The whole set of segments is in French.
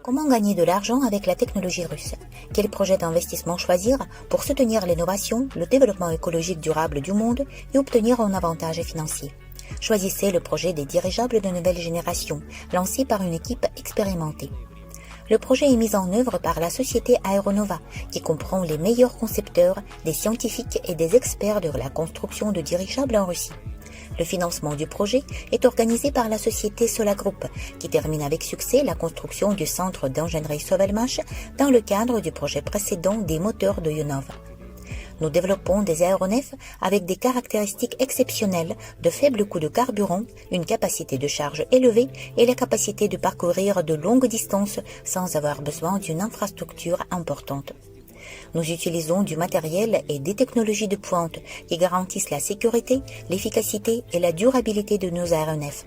Comment gagner de l'argent avec la technologie russe? Quel projet d'investissement choisir pour soutenir l'innovation, le développement écologique durable du monde et obtenir un avantage financier? Choisissez le projet des dirigeables de nouvelle génération, lancé par une équipe expérimentée. Le projet est mis en œuvre par la société Aeronova, qui comprend les meilleurs concepteurs, des scientifiques et des experts de la construction de dirigeables en Russie. Le financement du projet est organisé par la société Sola Group, qui termine avec succès la construction du centre d'ingénierie Sovelmash dans le cadre du projet précédent des moteurs de Yonov. Nous développons des aéronefs avec des caractéristiques exceptionnelles de faible coût de carburant, une capacité de charge élevée et la capacité de parcourir de longues distances sans avoir besoin d'une infrastructure importante. Nous utilisons du matériel et des technologies de pointe qui garantissent la sécurité, l'efficacité et la durabilité de nos aéronefs.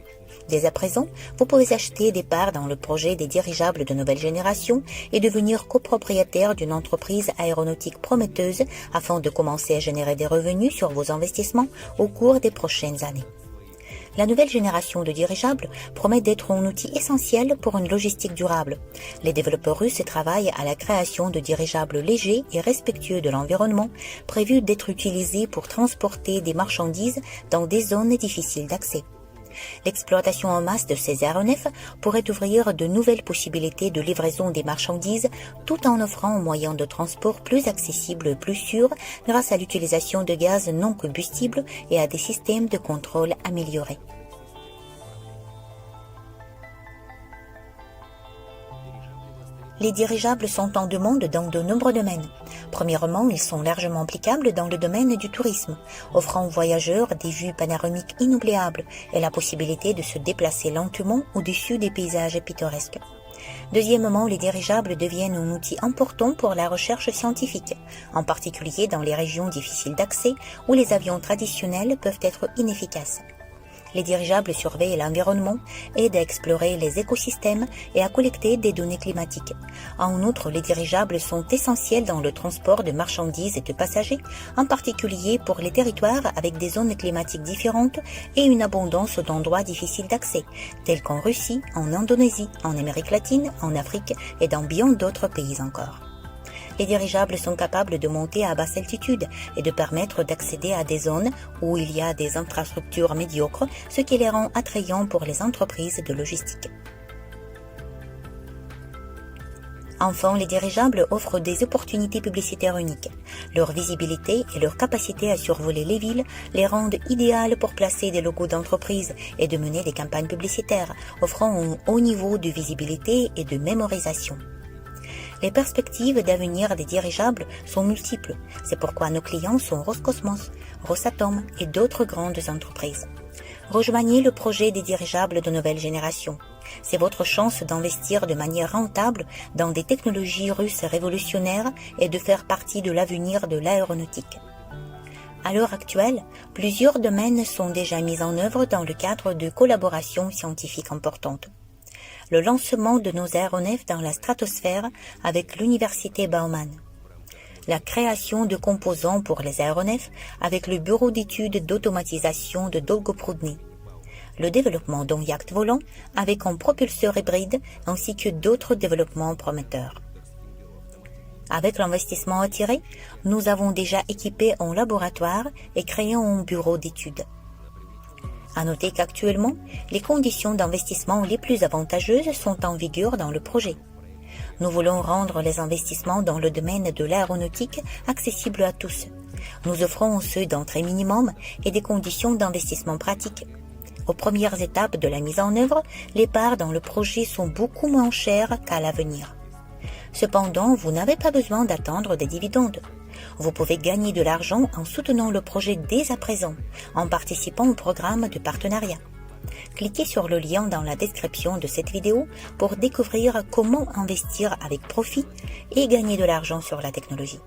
Dès à présent, vous pouvez acheter des parts dans le projet des dirigeables de nouvelle génération et devenir copropriétaire d'une entreprise aéronautique prometteuse afin de commencer à générer des revenus sur vos investissements au cours des prochaines années. La nouvelle génération de dirigeables promet d'être un outil essentiel pour une logistique durable. Les développeurs russes travaillent à la création de dirigeables légers et respectueux de l'environnement, prévus d'être utilisés pour transporter des marchandises dans des zones difficiles d'accès. L'exploitation en masse de ces aéronefs pourrait ouvrir de nouvelles possibilités de livraison des marchandises tout en offrant un moyen de transport plus accessible et plus sûr grâce à l'utilisation de gaz non combustibles et à des systèmes de contrôle améliorés. Les dirigeables sont en demande dans de nombreux domaines. Premièrement, ils sont largement applicables dans le domaine du tourisme, offrant aux voyageurs des vues panoramiques inoubliables et la possibilité de se déplacer lentement au-dessus des paysages pittoresques. Deuxièmement, les dirigeables deviennent un outil important pour la recherche scientifique, en particulier dans les régions difficiles d'accès où les avions traditionnels peuvent être inefficaces. Les dirigeables surveillent l'environnement, aident à explorer les écosystèmes et à collecter des données climatiques. En outre, les dirigeables sont essentiels dans le transport de marchandises et de passagers, en particulier pour les territoires avec des zones climatiques différentes et une abondance d'endroits difficiles d'accès, tels qu'en Russie, en Indonésie, en Amérique latine, en Afrique et dans bien d'autres pays encore. Les dirigeables sont capables de monter à basse altitude et de permettre d'accéder à des zones où il y a des infrastructures médiocres, ce qui les rend attrayants pour les entreprises de logistique. Enfin, les dirigeables offrent des opportunités publicitaires uniques. Leur visibilité et leur capacité à survoler les villes les rendent idéales pour placer des logos d'entreprise et de mener des campagnes publicitaires, offrant un haut niveau de visibilité et de mémorisation. Les perspectives d'avenir des dirigeables sont multiples. C'est pourquoi nos clients sont Roscosmos, Rosatom et d'autres grandes entreprises. Rejoignez le projet des dirigeables de nouvelle génération. C'est votre chance d'investir de manière rentable dans des technologies russes révolutionnaires et de faire partie de l'avenir de l'aéronautique. À l'heure actuelle, plusieurs domaines sont déjà mis en œuvre dans le cadre de collaborations scientifiques importantes. Le lancement de nos aéronefs dans la stratosphère avec l'université Bauman, la création de composants pour les aéronefs avec le bureau d'études d'automatisation de Dolgoprudny, le développement d'un yacht volant avec un propulseur hybride ainsi que d'autres développements prometteurs. Avec l'investissement attiré, nous avons déjà équipé un laboratoire et créé un bureau d'études. À noter qu'actuellement, les conditions d'investissement les plus avantageuses sont en vigueur dans le projet. Nous voulons rendre les investissements dans le domaine de l'aéronautique accessibles à tous. Nous offrons un seuil d'entrée minimum et des conditions d'investissement pratiques. Aux premières étapes de la mise en œuvre, les parts dans le projet sont beaucoup moins chères qu'à l'avenir. Cependant, vous n'avez pas besoin d'attendre des dividendes. Vous pouvez gagner de l'argent en soutenant le projet dès à présent, en participant au programme de partenariat. Cliquez sur le lien dans la description de cette vidéo pour découvrir comment investir avec profit et gagner de l'argent sur la technologie.